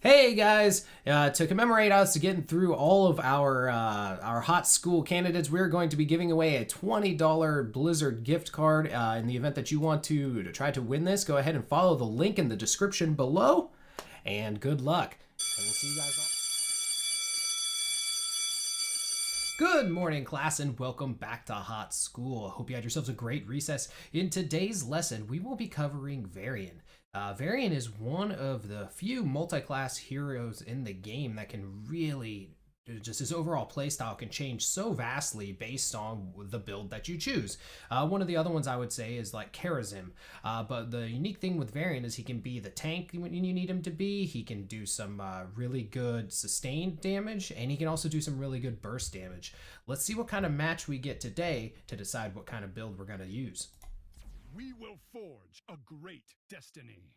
Hey guys, to commemorate us getting through all of our hot school candidates, we're going to be giving away a $20 Blizzard gift card. In the event that you want to try to win this, go ahead and follow the link in the description below, and good luck. And we'll see you guys all. Good morning, class, and welcome back to Hot School. Hope you had yourselves a great recess. In today's lesson, we will be covering Varian. Varian is one of the few multi-class heroes in the game that can really, just his overall playstyle can change so vastly based on the build that you choose. One of the other ones I would say is like Karazim, but the unique thing with Varian is he can be the tank when you need him to be. He can do some really good sustained damage, and he can also do some really good burst damage. Let's see what kind of match we get today to decide what kind of build we're going to use. We will forge a great destiny.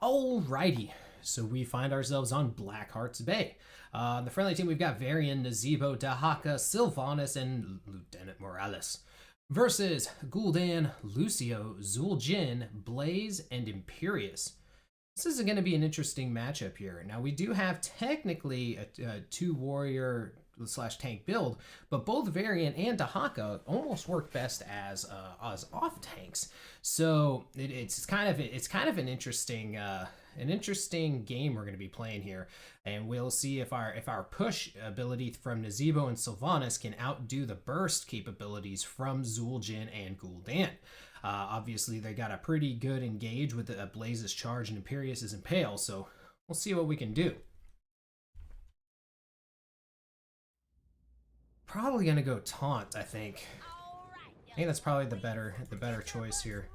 Alrighty, so we find ourselves on Blackheart's Bay. On the friendly team, we've got Varian, Nazeebo, Dahaka, Sylvanas, and Lieutenant Morales. Versus Gul'dan, Lucio, Zul'jin, Blaze, and Imperius. This is going to be an interesting matchup here. Now, we do have technically a two-warrior / tank build, but both Varian and Dahaka almost work best as off tanks. So it's kind of an interesting game we're going to be playing here, and we'll see if our push ability from Nazeebo and Sylvanas can outdo the burst capabilities from Zul'jin and Gul'dan. Obviously, they got a pretty good engage with Blaze's charge and Imperius's impale, so we'll see what we can do. Probably gonna go taunt, I think. I think that's probably the better choice here.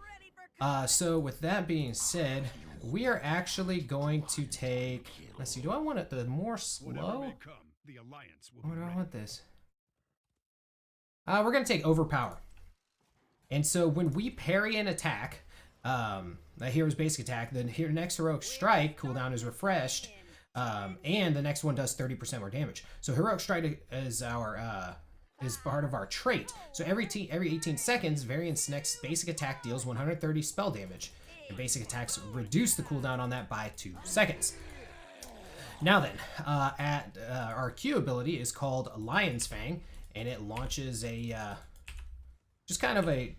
So with that being said, we are actually going to take. Let's see. Do I want it the more slow? Or do I want this? We're gonna take overpower. And so when we parry an attack, a hero's basic attack, then here next heroic strike cooldown is refreshed. And the next one does 30% more damage. So heroic strike is our is part of our trait. So every 18 seconds, Varian's next basic attack deals 130 spell damage, and basic attacks reduce the cooldown on that by 2 seconds. Now then, our Q ability is called Lion's Fang, and it launches a just kind of a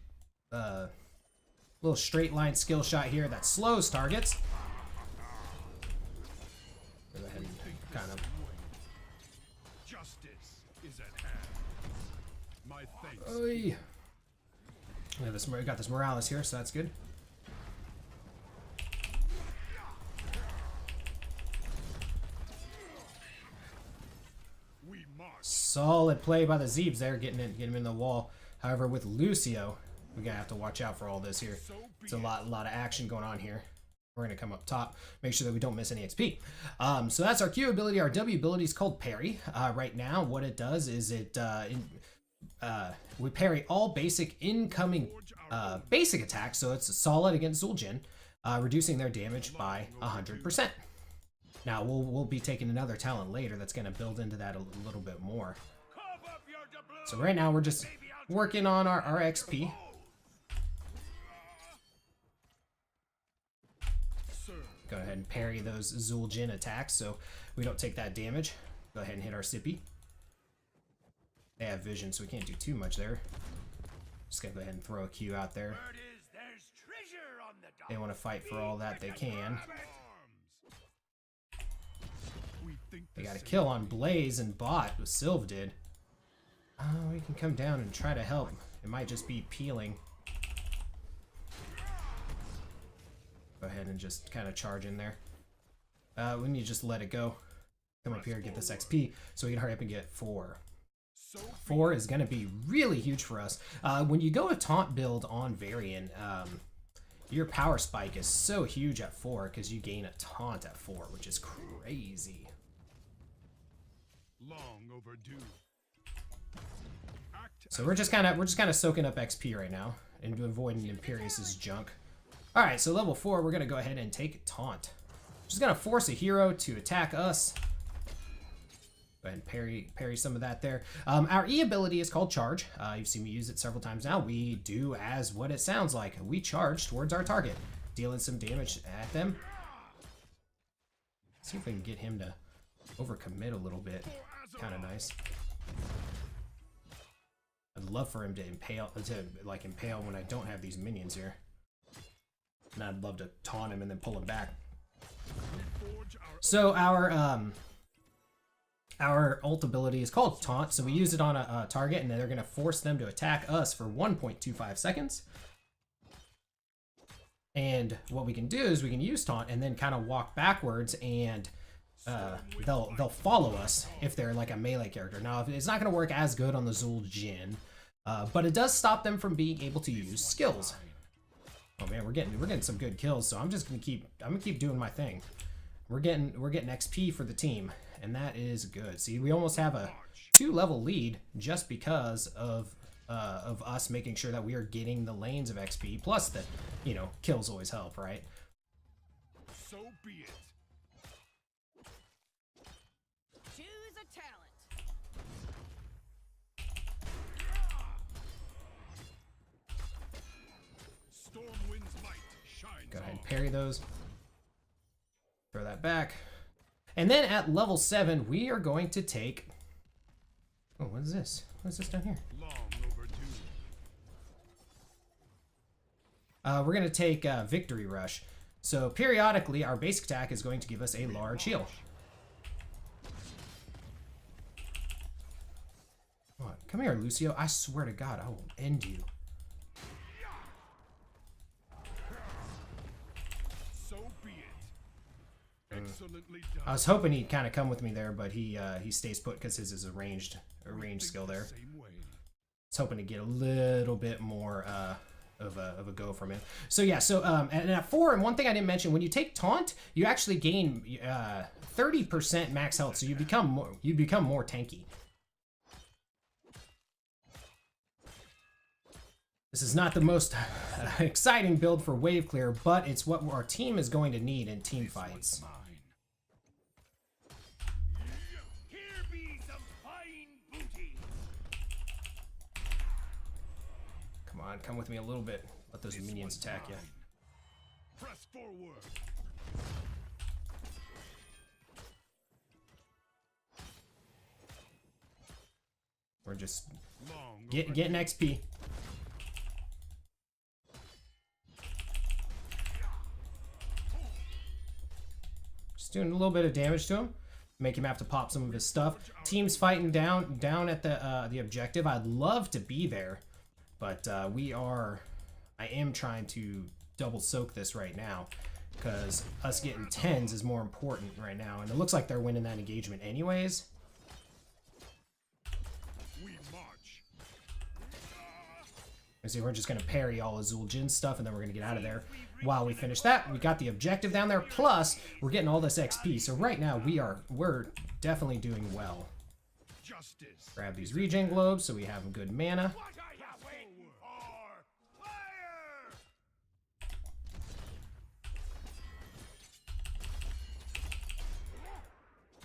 little straight line skill shot here that slows targets. Go ahead and kind of. Justice is at hand. My thanks. Oy. We got this Morales here, so that's good. Solid play by the Zeebs there, getting him in the wall. However, with Lucio, we're gonna have to watch out for all this here. It's a lot of action going on here. We're going to come up top, make sure that we don't miss any XP. So that's our Q ability. Our W ability is called Parry. Right now, what it does is we parry all basic incoming basic attacks, so it's solid against Zul'jin, reducing their damage by 100%. Now, we'll be taking another talent later that's going to build into that a little bit more. So right now, we're just working on our XP. Go ahead and parry those Zul'jin attacks so we don't take that damage. Go ahead and hit our Sippy. They have vision, so we can't do too much there. Just gonna go ahead and throw a Q out there. They want to fight for all that they can. They got a kill on Blaze and bot, what Sylv did. We can come down and try to help. It might just be peeling. Go ahead and just kind of charge in there. We need to just let it go. Come up here and get this XP so we can hurry up and get 4. 4 is going to be really huge for us. When you go a taunt build on Varian, your power spike is so huge at 4 because you gain a taunt at 4, which is crazy. Long overdue. So we're just kind of soaking up XP right now and avoiding Imperius's junk. Alright, so level 4, we're going to go ahead and take Taunt. Just going to force a hero to attack us. Go ahead and parry some of that there. Our E ability is called Charge. You've seen me use it several times now. We do as what it sounds like. We charge towards our target, dealing some damage at them. See if we can get him to overcommit a little bit. Kind of nice. I'd love for him to impale when I don't have these minions here. And I'd love to taunt him and then pull him back. So our ult ability is called Taunt, so we use it on a target, and then they're going to force them to attack us for 1.25 seconds. And what we can do is we can use Taunt and then kind of walk backwards, and they'll follow us if they're like a melee character. Now, it's not going to work as good on the Zul Jin, but it does stop them from being able to use skills. Oh man, we're getting some good kills, so I'm gonna keep doing my thing. We're getting XP for the team, and that is good. See, we almost have a 2-level lead just because of us making sure that we are getting the lanes of XP. Plus, that kills always help, right? So be it. Choose a talent. Stormwind's light shines. Go ahead and parry those. Throw that back. And then at level 7, we are going to take... Oh, what is this? What is this down here? Long overdue. We're going to take Victory Rush. So periodically, our basic attack is going to give us a large heal. What? Come here, Lucio. I swear to God, I will end you. So be it. Excellently done. I was hoping he'd kind of come with me there, but he stays put because his is a ranged skill there. Same way. I was hoping to get a little bit more of a go from him. So yeah, and at 4, and one thing I didn't mention, when you take Taunt, you actually gain 30% max health, so you become more tanky. This is not the most exciting build for wave clear, but it's what our team is going to need in team fights. Mine. Here be some fine booty. Come on, come with me a little bit. Let those minions attack you. Press forward. We're just Long getting XP. Just doing a little bit of damage to him. Make him have to pop some of his stuff. Team's fighting down at the objective. I'd love to be there, but I am trying to double soak this right now because us getting 10s is more important right now, and it looks like they're winning that engagement anyways. we march. See, we're just going to parry all of Zul Jin's stuff, and then we're going to get out of there. While we finish that, we got the objective down there, plus we're getting all this XP. So right now, we're definitely doing well. Justice. Grab these regen globes so we have good mana. What I have waited for. Fire!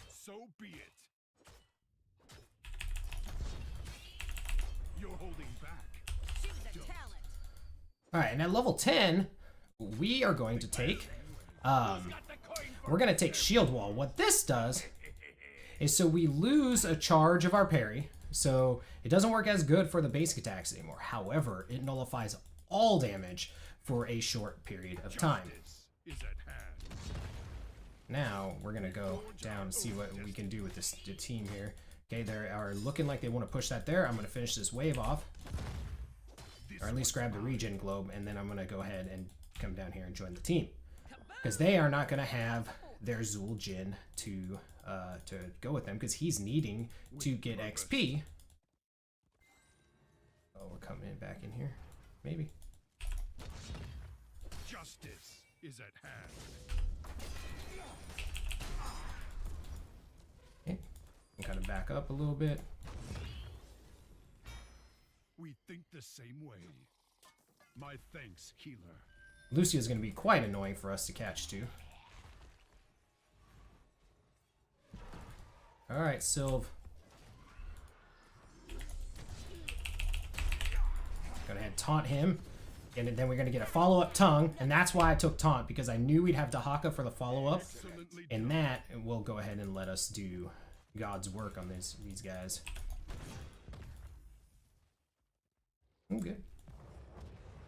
So be it. You're holding back. Choose a talent. All right, and at level 10, we are going to take, we're going to take Shield Wall. What this does is so we lose a charge of our parry, so it doesn't work as good for the basic attacks anymore. However, it nullifies all damage for a short period of time. Justice is at hand. Now we're gonna go down and see what we can do with the team here. Okay, they are looking like they want to push that there. I'm gonna finish this wave off, or at least grab the regen globe, and then I'm gonna go ahead and come down here and join the team, because they are not gonna have their Zul Jin to go with them, because he's needing to get XP. Oh, we're coming back in here, maybe. Justice is at hand. Okay, kind of back up a little bit. We think the same way. My thanks, healer. Lucia's going to be quite annoying for us to catch too. Alright, Sylv. Go ahead and taunt him. And then we're going to get a follow-up tongue, and that's why I took taunt, because I knew we'd have Dahaka for the follow-up, and that will go ahead and let us do God's work on these guys. I'm good.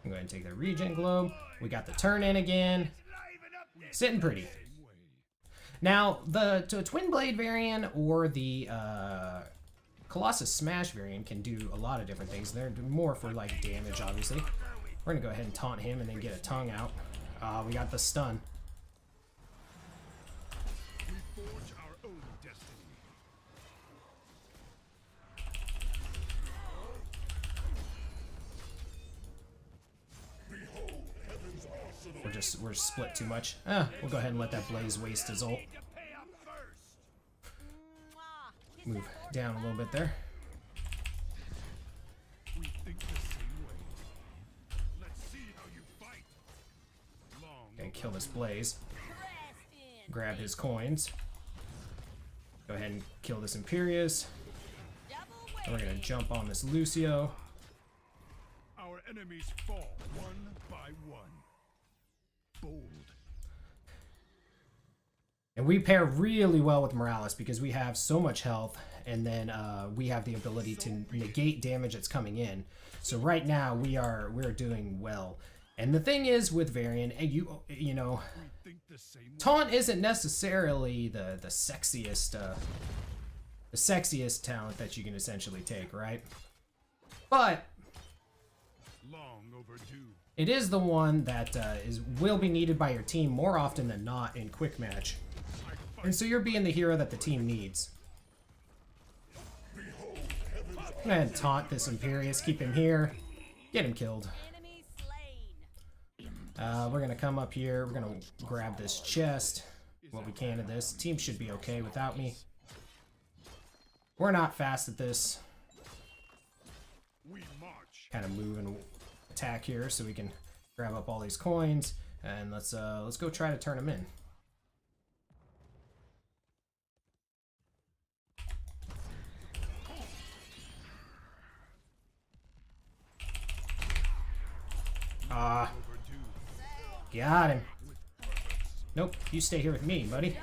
I'm going to take the regen globe. We got the turn in again. Sitting pretty. Now, the Twin Blade Varian or the Colossus Smash Varian can do a lot of different things. They're more for like damage, obviously. We're gonna go ahead and taunt him and then get a tongue out. We got the stun. We forge our own destiny. We're split too much. We'll go ahead and let that Blaze waste his ult. Move down a little bit there. We think the same way. Let's see how you fight. Gonna kill this Blaze. Grab his coins. Go ahead and kill this Imperius. And we're gonna jump on this Lucio. Our enemies fall one by one. Bold. And we pair really well with Morales because we have so much health, and then we have the ability to negate damage that's coming in. So right now we're doing well. And the thing is with Varian, you know, taunt isn't necessarily the sexiest talent that you can essentially take, right? But Long overdue. it is the one that will be needed by your team more often than not in quick match. And so you're being the hero that the team needs. I'm gonna ahead and taunt this Imperius, keep him here, get him killed. We're gonna come up here, we're gonna grab this chest, what we can of this. Team should be okay without me. We're not fast at this. We march. Kind of move and attack here so we can grab up all these coins, and let's go try to turn them in. Got him. Nope, you stay here with me, buddy.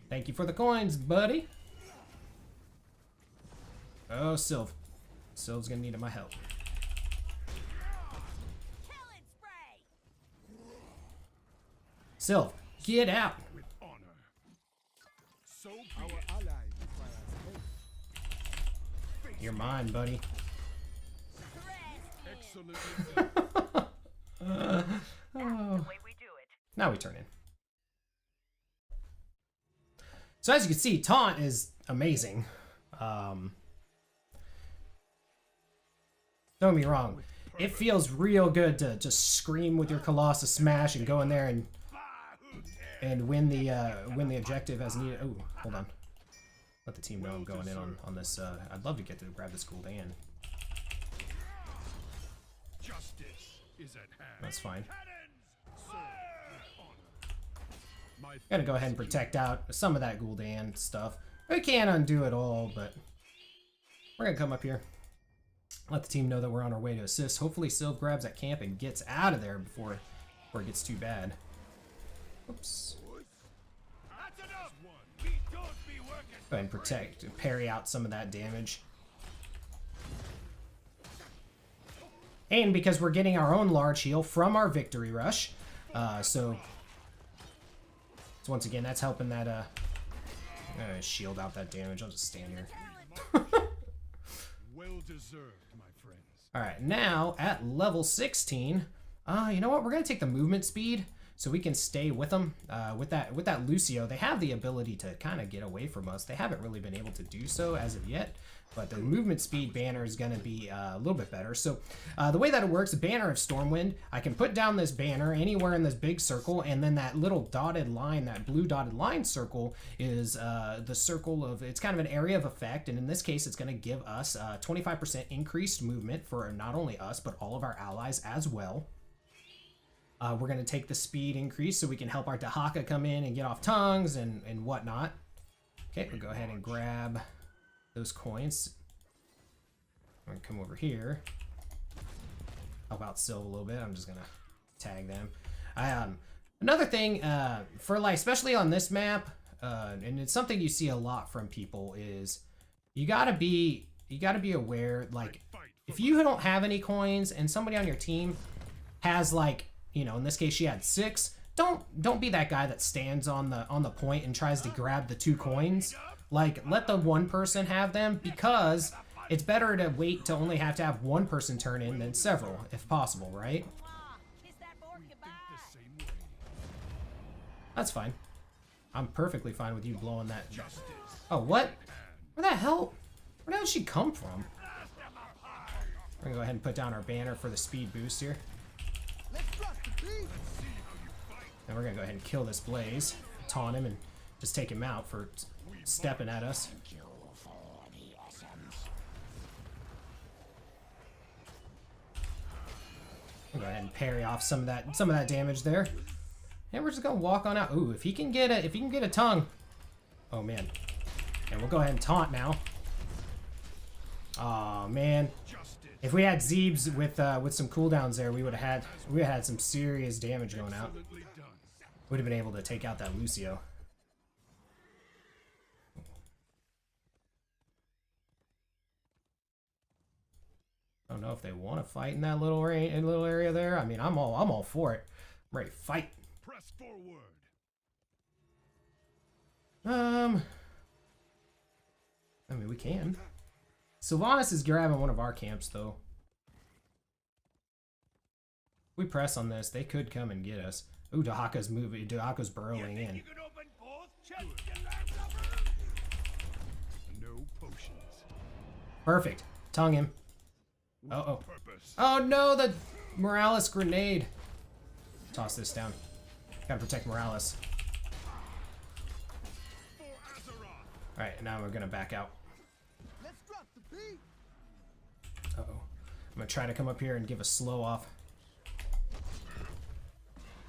Thank you for the coins, buddy. Oh, Sylv. Sylv's gonna need my help. Sylv, get out. With honor. So Our ally requires You're mine, buddy. excellent. Oh. Now we turn in. So as you can see, taunt is amazing. Don't get me wrong. It feels real good to just scream with your Colossus Smash and go in there and win the objective as needed. Oh, hold on. Let the team know I'm going in on this. I'd love to get to grab this Gul'dan. Justice is at hand. That's fine. My Gotta go ahead and protect out some of that Gul'dan stuff. We can't undo it all, but we're gonna come up here. Let the team know that we're on our way to assist. Hopefully Sylv grabs that camp and gets out of there before it gets too bad. Oops. That's enough. We don't be working. Go ahead and protect, parry out some of that damage. And because we're getting our own large heal from our victory rush, so once again, that's helping that shield out that damage. I'll just stand here. Well deserved, my friends. All right, now at level 16, you know what? We're gonna take the movement speed so we can stay with them. With that Lucio, they have the ability to kind of get away from us. They haven't really been able to do so as of yet, but the movement speed banner is gonna be a little bit better. So the way that it works, Banner of Stormwind, I can put down this banner anywhere in this big circle, and then that little dotted line, that blue dotted line circle, is the circle of, it's kind of an area of effect, and in this case, it's gonna give us 25% increased movement for not only us, but all of our allies as well. We're going to take the speed increase so we can help our Dahaka come in and get off tongues and whatnot. Okay, we'll go ahead and grab those coins. I'm going to come over here. help out Sylv a little bit. I'm just gonna tag them. Another thing for like, especially on this map, and it's something you see a lot from people, is you gotta be aware, like, if you don't have any coins and somebody on your team has, like, you know, in this case she had 6, don't be that guy that stands on the point and tries to grab the 2 coins. Like, let the one person have them, because it's better to wait to only have to have one person turn in than several, if possible, right? Kiss that board goodbye. The same way. That's fine. I'm perfectly fine with you blowing that. Oh, what? Where the hell did she come from? We're gonna go ahead and put down our banner for the speed boost here. And we're gonna go ahead and kill this Blaze, taunt him, and just take him out for stepping at us. I'll go ahead and parry off some of that damage there. And we're just gonna walk on out. Ooh, if he can get a tongue. Oh man. And we'll go ahead and taunt now. Oh man. If we had Zeebs with some cooldowns there, we would have had some serious damage going out. Would have been able to take out that Lucio. I don't know if they want to fight in that little area there. I mean, I'm all for it. I'm ready to fight. Press forward. I mean, we can. Sylvanas is grabbing one of our camps, though. If we press on this, they could come and get us. Ooh, Dahaka's moving. Dahaka's burrowing in. You can open both chests. No potions. Perfect. Tongue him. Uh-oh. Purpose. Oh no, the Morales grenade. Toss this down. Gotta protect Morales. For Azeroth. Alright, now we're gonna back out. Let's drop the beat. Uh-oh. I'm gonna try to come up here and give a slow off.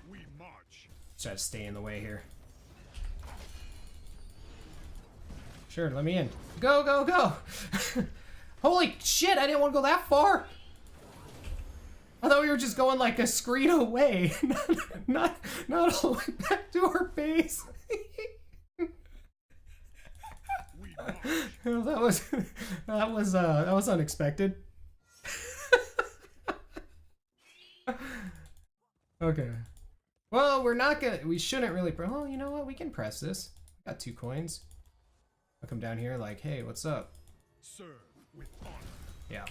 We march. Try to stay in the way here. Sure, let me in. Go, go, go! Holy shit, I didn't want to go that far! I thought we were just going like a screen away. not all the way back to our base. We march. that was unexpected. Okay. Well, we shouldn't really, oh, you know what? We can press this. Got 2 coins. I'll come down here like, hey, what's up? Serve with honor. Yeah.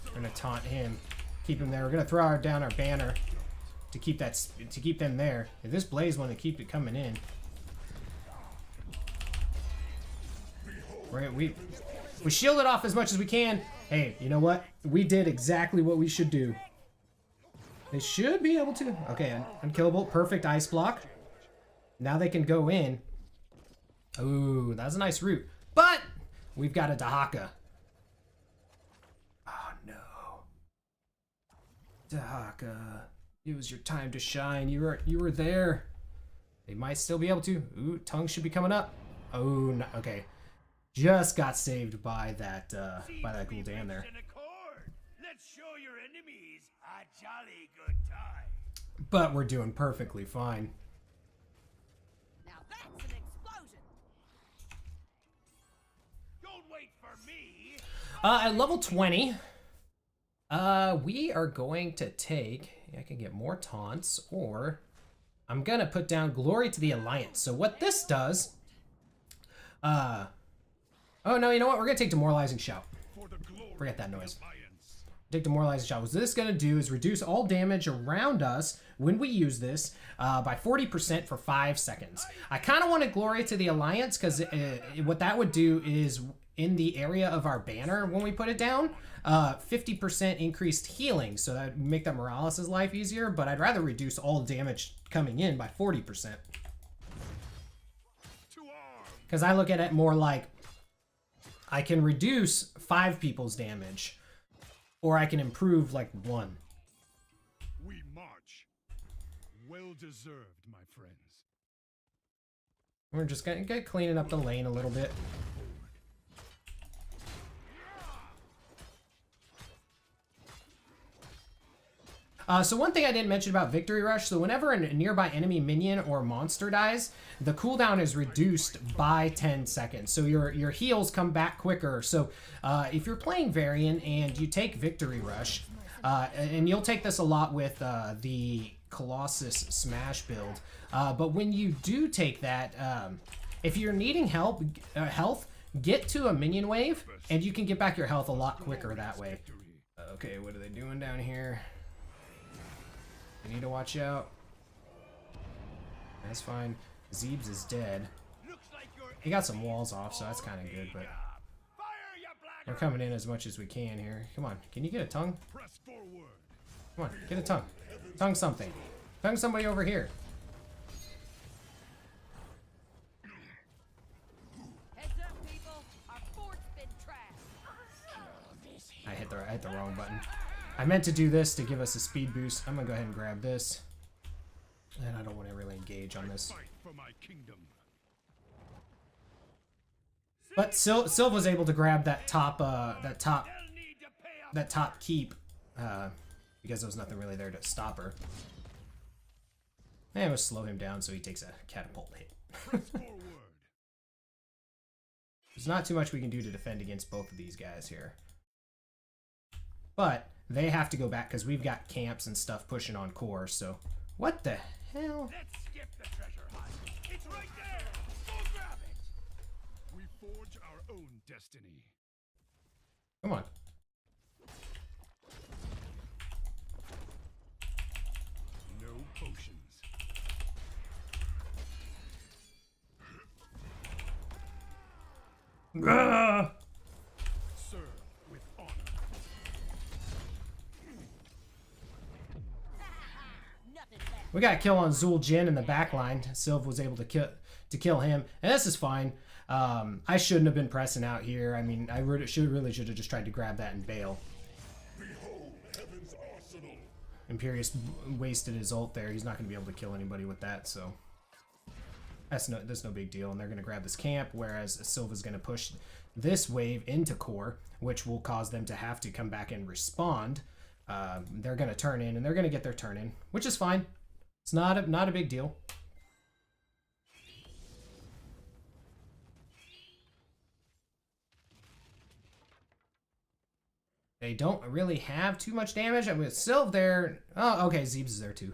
We're gonna taunt him, keep him there. We're gonna throw down our banner to keep them there. If this Blaze want to keep it coming in, we shield it off as much as we can. Hey, you know what? We did exactly what we should do. They should be able to. Okay, unkillable, perfect ice block. Now they can go in. Ooh, that's a nice route. But we've got a Dahaka. Oh no. Dahaka. It was your time to shine. You were there. They might still be able to. Ooh, tongue should be coming up. Oh no, okay. Just got saved by that ghoul Dan there. Let's show your enemies a jolly good time. But we're doing perfectly fine. Now that's an explosion. Don't wait for me. At level 20, we are going to take, I can get more taunts, or I'm gonna put down Glory to the Alliance. So what this does, oh no, you know what? We're gonna take Demoralizing Shout. For the glory Forget that of the noise. Alliance. Take Demoralizing Shout. What this is gonna do is reduce all damage around us when we use this by 40% for 5 seconds. I kind of want to Glory to the Alliance because what that would do is in the area of our banner when we put it down, 50% increased healing, so that would make that Morales' life easier, but I'd rather reduce all damage coming in by 40%. To arms. Because I look at it more like I can reduce 5 people's damage, or I can improve like 1. We march. Well deserved, my friends. We're just gonna get cleaning up the lane a little bit. So one thing I didn't mention about Victory Rush, so whenever a nearby enemy minion or monster dies, the cooldown is reduced by 10 seconds. So your heals come back quicker. So if you're playing Varian and you take Victory Rush, and you'll take this a lot with the Colossus Smash build, but when you do take that, if you're needing health, get to a minion wave, and you can get back your health a lot quicker that way. Okay, what are they doing down here? I need to watch out. That's fine. Zeebs is dead. He got some walls off, so that's kind of good, but we're coming in as much as we can here. Come on, can you get a tongue? Come on, get a tongue. Tongue something. Tongue somebody over here. Heads up, people. Our fort's been trashed. I hit the wrong button. I meant to do this to give us a speed boost. I'm gonna go ahead and grab this. And I don't want to really engage on this. But Silva's able to grab that top keep because there was nothing really there to stop her. And it was slow him down so he takes a catapult hit. There's not too much we can do to defend against both of these guys here. But they have to go back because we've got camps and stuff pushing on core, so what the hell? Let's skip the treasure hunt. It's right there. Go grab it. We forge our own destiny. Come on. No potions. Ah! Serve with honor. Nothing left. We got a kill on Zul Jin in the back line. Silva was able to kill him, and this is fine. I shouldn't have been pressing out here. I mean, I really should have just tried to grab that and bail. Imperius wasted his ult there. He's not going to be able to kill anybody with that, so that's no big deal. And they're going to grab this camp, whereas Silva's going to push this wave into core, which will cause them to have to come back and respond. They're going to turn in, and they're going to get their turn in, which is fine. It's not a big deal. They don't really have too much damage. I mean, Sylv there. Oh, okay, Zeebs is there too.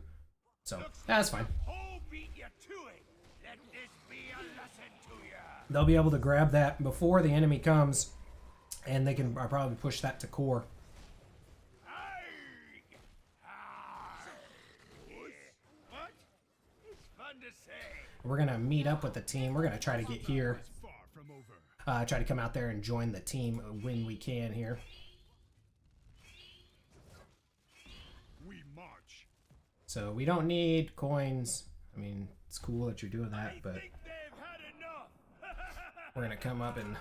So, that's fine. Oh, beat you to it. Let this be a lesson to you. They'll be able to grab that before the enemy comes, and they can probably push that to core. What? It's fun to say. We're going to meet up with the team. We're going to try to get here. Far from over. Try to come out there and join the team when we can here. We march. So we don't need coins. I mean, it's cool that you're doing that, I but think they've had enough. we're going to come up and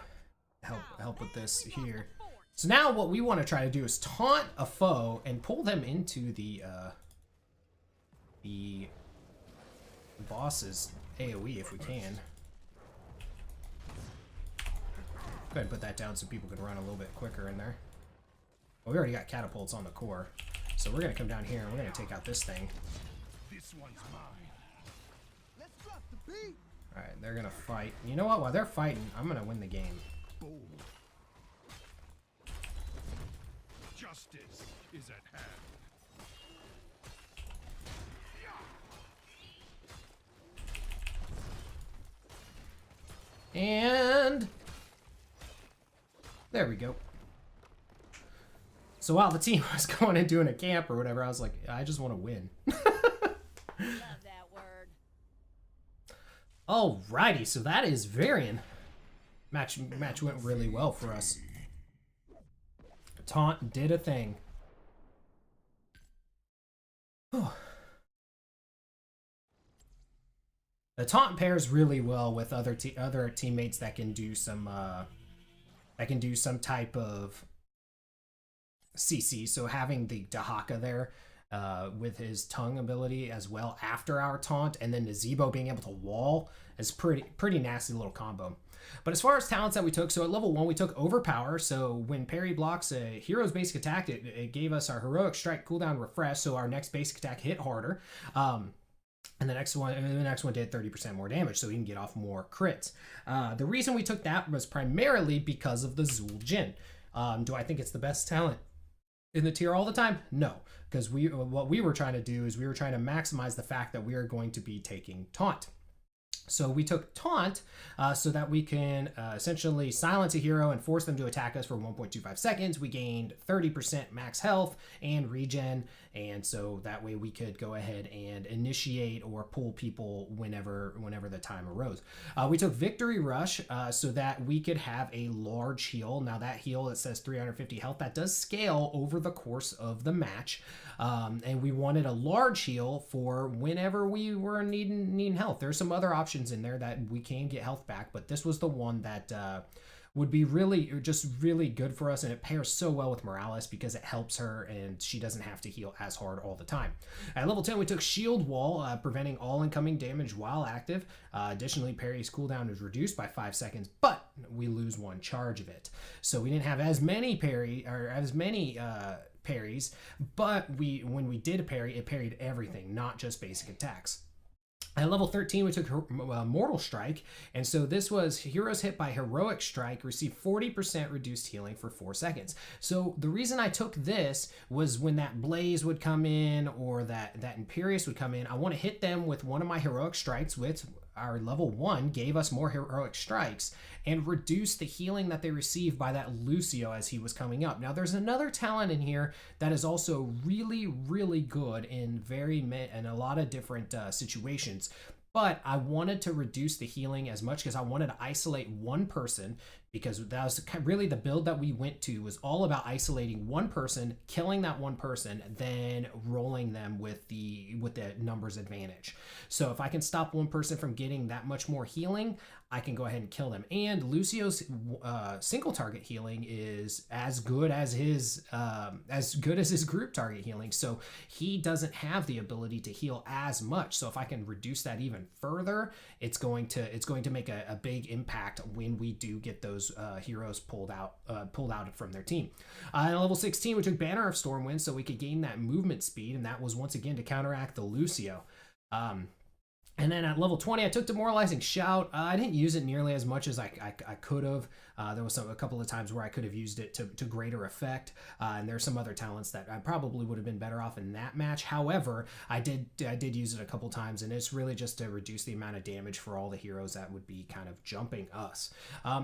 help with this here. So now what we want to try to do is taunt a foe and pull them into the boss's AoE if we can. Go ahead and put that down so people can run a little bit quicker in there. Well, we already got catapults on the core. So we're going to come down here and we're going to take out this thing. This one's mine. Let's drop the beat. Alright, they're going to fight. You know what? While they're fighting, I'm going to win the game. Bold. Justice is at hand. And there we go. So while the team was going and doing a camp or whatever, I was like, I just want to win. Love that word. Alrighty, so that is Varian. Match went really well for us. Taunt did a thing. The taunt pairs really well with other teammates that can do some type of CC. So having the Dahaka there with his tongue ability as well after our taunt, and then Nazebo being able to wall is pretty nasty little combo. But as far as talents that we took, so at level 1 we took Overpower. So when parry blocks a hero's basic attack, it gave us our Heroic Strike cooldown refresh, so our next basic attack hit harder. And the next one did 30% more damage, so we can get off more crits. The reason we took that was primarily because of the Zul Jin. Do I think it's the best talent in the tier all the time? No, because what we were trying to do is we were trying to maximize the fact that we are going to be taking Taunt. So we took Taunt so that we can essentially silence a hero and force them to attack us for 1.25 seconds. We gained 30% max health and regen, and so that way we could go ahead and initiate or pull people whenever the time arose. We took Victory Rush so that we could have a large heal. Now that heal that says 350 health, that does scale over the course of the match. And we wanted a large heal for whenever we were needing health. There's some other options in there that we can get health back, but this was the one that would be really good for us, and it pairs so well with Morales because it helps her and she doesn't have to heal as hard all the time. At level 10 we took Shield Wall, preventing all incoming damage while active. Additionally, parry's cooldown is reduced by 5 seconds, but we lose 1 charge of it, so we didn't have as many parries, but when we did a parry, it parried everything, not just basic attacks. At level 13, we took Mortal Strike, and so this was heroes hit by Heroic Strike receive 40% reduced healing for 4 seconds. So the reason I took this was when that Blaze would come in or that Imperious would come in, I want to hit them with one of my Heroic Strikes, which our level 1 gave us more Heroic Strikes, and reduce the healing that they received by that Lucio as he was coming up. Now there's another talent in here that is also really good in a lot of different situations, but I wanted to reduce the healing as much because I wanted to isolate one person, because that was really the build that we went to, was all about isolating one person, killing that one person, then rolling them with the numbers advantage. So if I can stop one person from getting that much more healing, I can go ahead and kill them. And Lucio's single target healing is as good as his group target healing. So he doesn't have the ability to heal as much. So if I can reduce that even further, it's going to make a big impact when we do get those heroes pulled out from their team. At level 16, we took Banner of Stormwind so we could gain that movement speed, and that was once again to counteract the Lucio. And then at level 20, I took Demoralizing Shout. I didn't use it nearly as much as I could have. There was a couple of times where I could have used it to greater effect. And there's some other talents that I probably would have been better off in that match. However, I did use it a couple times, and it's really just to reduce the amount of damage for all the heroes that would be kind of jumping us.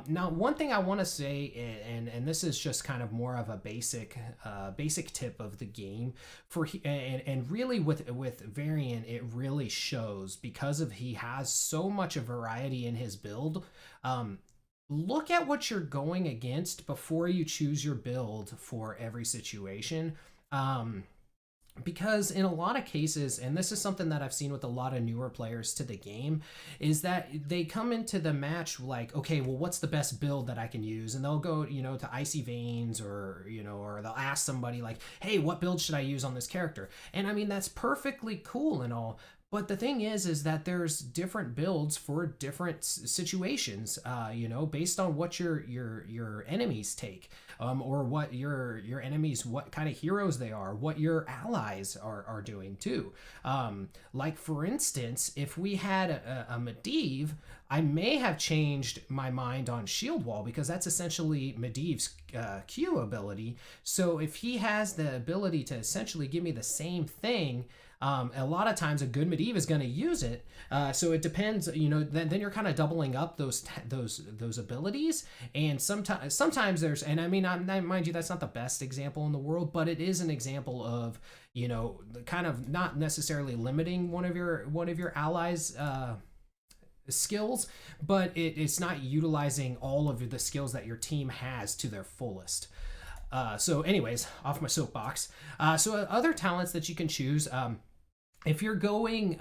Now, one thing I want to say, and this is just kind of more of a basic tip of the game, and really with Varian, it really shows because he has so much variety in his build. Look at what you're going against before you choose your build for every situation. Because in a lot of cases, and this is something that I've seen with a lot of newer players to the game, is that they come into the match like, okay, well, what's the best build that I can use? And they'll go, to Icy Veins, or they'll ask somebody like, hey, what build should I use on this character? And I mean, that's perfectly cool and all. But the thing is that there's different builds for different situations, based on what your enemies take, or what your enemies, what kind of heroes they are, what your allies are doing too. Like for instance, if we had a Medivh, I may have changed my mind on Shield Wall because that's essentially Medivh's Q ability. So if he has the ability to essentially give me the same thing, a lot of times a good Medivh is going to use it. So it depends, then you're kind of doubling up those abilities. And sometimes there's, and I mean, mind you, that's not the best example in the world, but it is an example of, kind of not necessarily limiting one of your allies' skills, but it's not utilizing all of the skills that your team has to their fullest. So anyways, off my soapbox. So other talents that you can choose, if you're going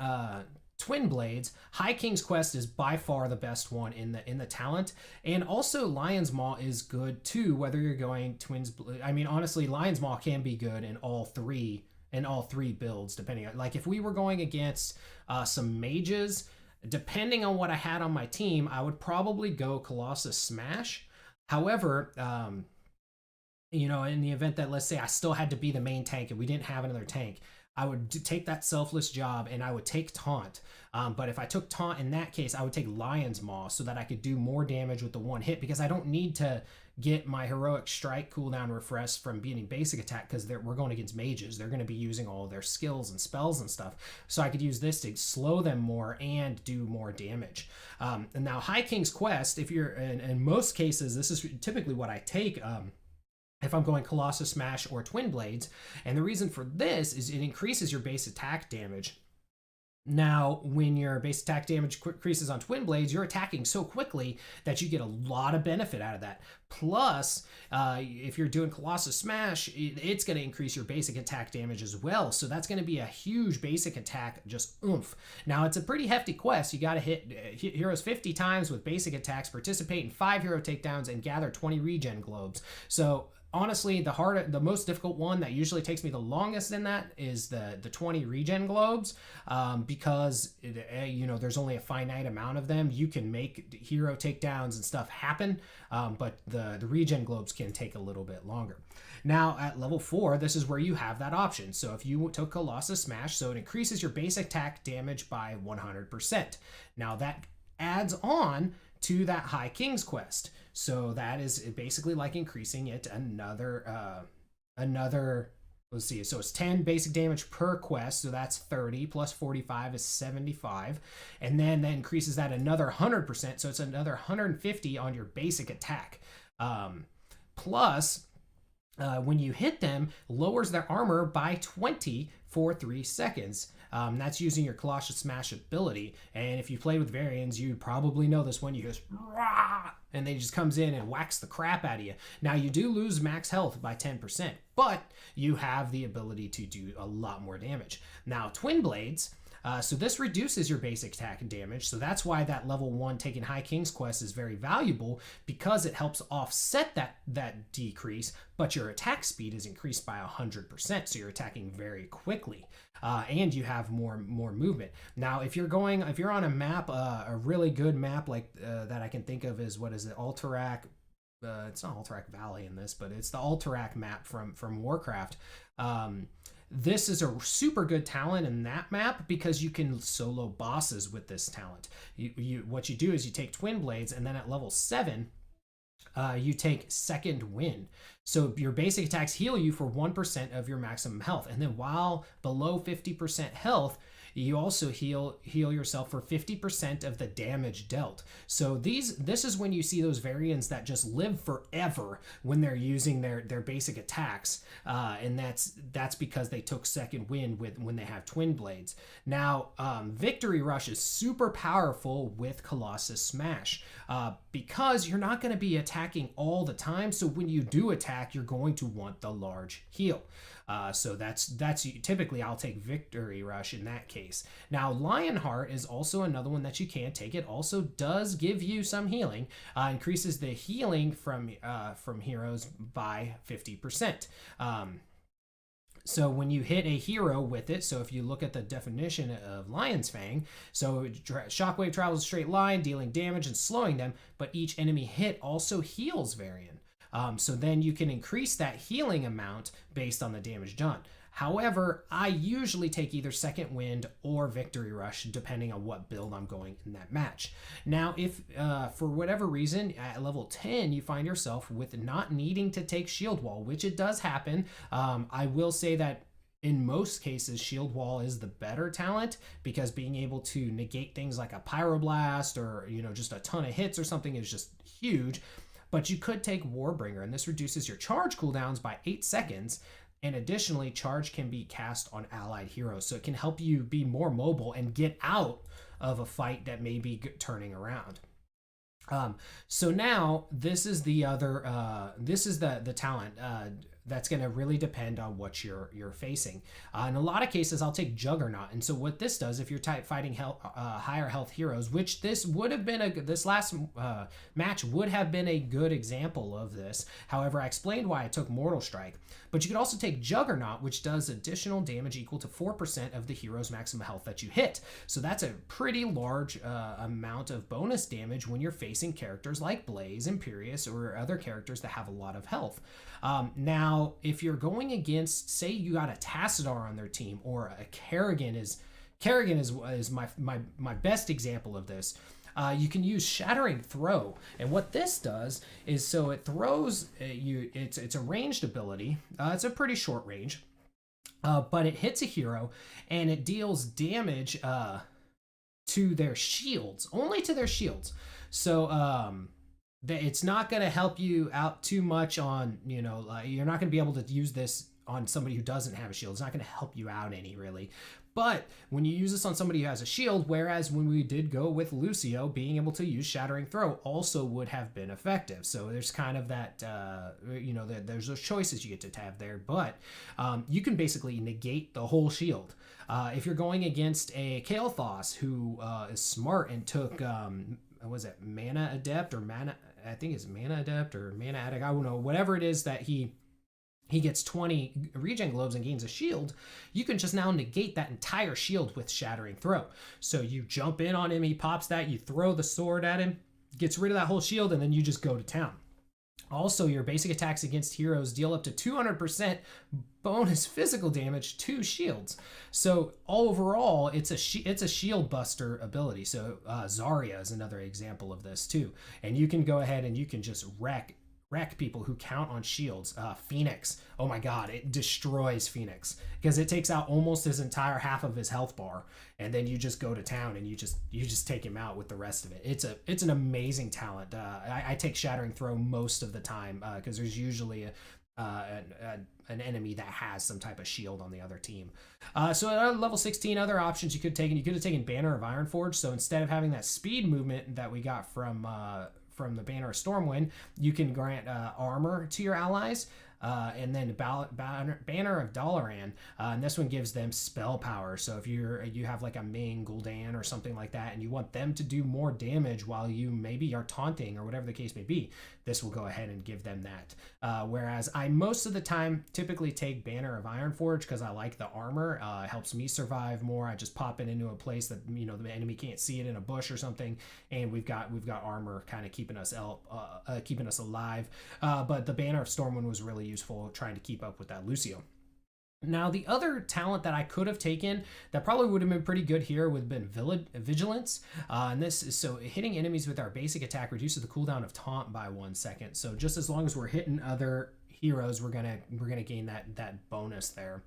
Twin Blades, High King's Quest is by far the best one in the talent, and also Lion's Maw is good too, whether you're going Twins. I mean, honestly, Lion's Maw can be good in all three in all 3 builds, depending on, like if we were going against some mages, depending on what I had on my team, I would probably go Colossus Smash. However, you know, in the event that, let's say I still had to be the main tank and we didn't have another tank, I would take that selfless job and I would take Taunt. But if I took Taunt in that case, I would take Lion's Maw so that I could do more damage with the one hit, because I don't need to get my Heroic Strike cooldown refreshed from being basic attack, because we're going against mages. They're going to be using all of their skills and spells and stuff. So I could use this to slow them more and do more damage. And now High King's Quest, if you're, in most cases, this is typically what I take, if I'm going Colossus Smash or Twin Blades. And the reason for this is it increases your base attack damage. Now, when your base attack damage increases on Twin Blades, you're attacking so quickly that you get a lot of benefit out of that. Plus, if you're doing Colossus Smash, it's going to increase your basic attack damage as well. So that's going to be a huge basic attack, just oomph. Now, it's a pretty hefty quest. You got to hit heroes 50 times with basic attacks, participate in 5 hero takedowns, and gather 20 regen globes. So honestly, the most difficult one that usually takes me the longest in that is the 20 regen globes, because you know, there's only a finite amount of them. You can make hero takedowns and stuff happen, but the regen globes can take a little bit longer. Now at level 4, this is where you have that option. So if you took Colossus Smash, so it increases your base attack damage by 100%. Now that adds on to that High King's Quest. So that is basically like increasing it another, let's see, so it's 10 basic damage per quest, so that's 30, plus 45 is 75, and then that increases that another 100%, so it's another 150 on your basic attack. Plus, when you hit them, lowers their armor by 20 for 3 seconds. That's using your Colossus Smash ability. And if you played with Varians, you probably know this one. You just, rah, and they just comes in and whacks the crap out of you. Now, you do lose max health by 10%, but you have the ability to do a lot more damage. Now, Twin Blades, so this reduces your basic attack and damage. So that's why that level 1 taking High King's Quest is very valuable, because it helps offset that decrease, but your attack speed is increased by 100%. So you're attacking very quickly, and you have more movement. Now, if you're on a map, a really good map like that I can think of is, what is it, Alterac? It's not Alterac Valley in this, but it's the Alterac map from Warcraft. This is a super good talent in that map because you can solo bosses with this talent. What you do is you take Twin Blades, and then at level 7, you take Second Wind. So your basic attacks heal you for 1% of your maximum health. And then while below 50% health, you also heal yourself for 50% of the damage dealt. So this is when you see those Varians that just live forever when they're using their basic attacks, and that's because they took Second Wind when they have Twin Blades. Now, Victory Rush is super powerful with Colossus Smash, because you're not going to be attacking all the time. So when you do attack, you're going to want the large heal. So that's typically I'll take Victory Rush in that case. Now, Lionheart is also another one that you can take. It also does give you some healing, increases the healing from heroes by 50%. So when you hit a hero with it, so if you look at the definition of Lion's Fang, so Shockwave travels a straight line, dealing damage and slowing them, but each enemy hit also heals Varian. So then you can increase that healing amount based on the damage done. However, I usually take either Second Wind or Victory Rush, depending on what build I'm going in that match. Now, if for whatever reason at level 10 you find yourself with not needing to take Shield Wall, which it does happen, I will say that in most cases, Shield Wall is the better talent, because being able to negate things like a Pyroblast or just a ton of hits or something is just huge. But you could take Warbringer, and this reduces your charge cooldowns by 8 seconds. And additionally, charge can be cast on allied heroes, so it can help you be more mobile and get out of a fight that may be turning around. So now this is the other. This is the talent. That's going to really depend on what you're facing. In a lot of cases, I'll take Juggernaut. And so what this does, if you're fighting higher health heroes, which this would have been this last match would have been a good example of this. However, I explained why I took Mortal Strike. But you could also take Juggernaut, which does additional damage equal to 4% of the hero's maximum health that you hit. So that's a pretty large amount of bonus damage when you're facing characters like Blaze, Imperius, or other characters that have a lot of health. Now, if you're going against, say you got a Tassadar on their team, or a Kerrigan is my best example of this. You can use Shattering Throw, and what this does is, so it throws you. It's a ranged ability. It's a pretty short range, but it hits a hero and it deals damage to their shields, only to their shields. So it's not going to help you out too much on, you're not going to be able to use this on somebody who doesn't have a shield. It's not going to help you out any, really. But when you use this on somebody who has a shield, whereas when we did go with Lucio, being able to use Shattering Throw also would have been effective. So there's kind of that, there's those choices you get to have there. But you can basically negate the whole shield. If you're going against a Kael'thas who is smart and took, was it Mana Adept or Mana? I think it's Mana Adept or Mana Addict. I don't know. Whatever it is that he gets 20 regen globes and gains a shield, you can just now negate that entire shield with Shattering Throw. So you jump in on him, he pops that, you throw the sword at him, gets rid of that whole shield, and then you just go to town. Also, your basic attacks against heroes deal up to 200% bonus physical damage to shields. So overall, it's a shield buster ability. So Zarya is another example of this too. And you can go ahead and you can just wreck people who count on shields. Phoenix, oh my god, it destroys Phoenix because it takes out almost his entire half of his health bar, and then you just go to town and you just take him out with the rest of it. It's an amazing talent. I take Shattering Throw most of the time because there's usually an enemy that has some type of shield on the other team. So at level 16, other options you could take, and you could have taken Banner of Ironforge. So instead of having that speed movement that we got from the Banner of Stormwind, you can grant armor to your allies, and then Banner of Dalaran, and this one gives them spell power. So if you have like a Ming Gul'dan or something like that, and you want them to do more damage while you maybe are taunting or whatever the case may be, this will go ahead and give them that. Whereas I most of the time typically take Banner of Ironforge because I like the armor. It helps me survive more. I just pop it into a place that the enemy can't see it in a bush or something, and we've got armor kind of keeping us alive. But the Banner of Stormwind was really useful trying to keep up with that Lucio. Now, the other talent that I could have taken that probably would have been pretty good here would have been Vigilance. And this is so hitting enemies with our basic attack reduces the cooldown of taunt by 1 second. So just as long as we're hitting other heroes, we're gonna gain that bonus there.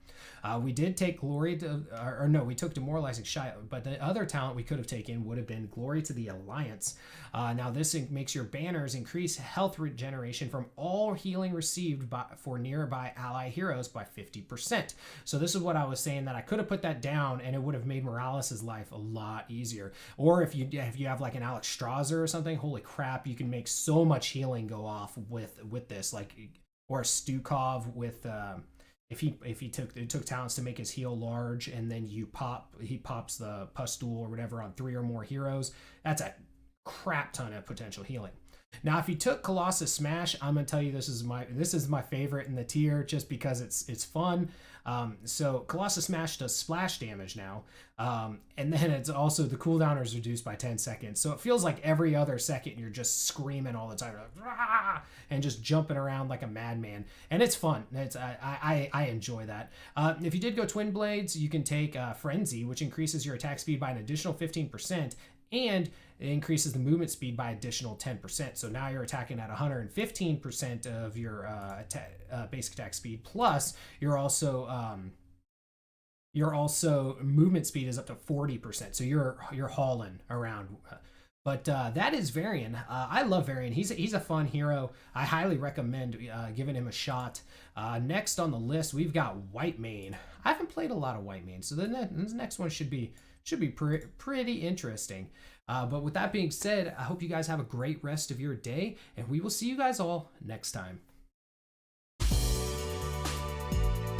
We did take Glory to, or no, we took Demoralizing Shot, but the other talent we could have taken would have been Glory to the Alliance. Now this makes your banners increase health regeneration from all healing received for nearby ally heroes by 50%. So this is what I was saying, that I could have put that down and it would have made Morales' life a lot easier. Or if you have like an Alex Strasser or something, holy crap, you can make so much healing go off with this, like. Or Stukov with if he took talents to make his heal large, and then he pops the pustule or whatever on 3 or more heroes. That's a crap ton of potential healing. Now, if you took Colossus Smash, I'm gonna tell you this is my favorite in the tier just because it's fun. So Colossus Smash does splash damage now, and then it's also the cooldown is reduced by 10 seconds. So it feels like every other second you're just screaming all the time, like, "Rah!" and just jumping around like a madman, and it's fun. I enjoy that. If you did go Twin Blades, you can take Frenzy, which increases your attack speed by an additional 15%. And it increases the movement speed by additional 10%. So now you're attacking at 115% of your basic attack speed. Plus, you're also movement speed is up to 40%. So you're hauling around. But that is Varian. I love Varian. He's a fun hero. I highly recommend giving him a shot. Next on the list, we've got Whitemane. I haven't played a lot of Whitemane, so this next one should be pretty interesting. But with that being said, I hope you guys have a great rest of your day, and we will see you guys all next time.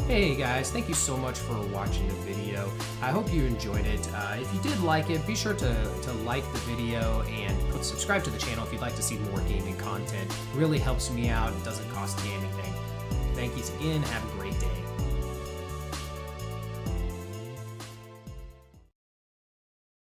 Hey guys, thank you so much for watching the video. I hope you enjoyed it. If you did like it, be sure to like the video and subscribe to the channel if you'd like to see more gaming content. It really helps me out. It doesn't cost me anything. Thank yous again. Have a great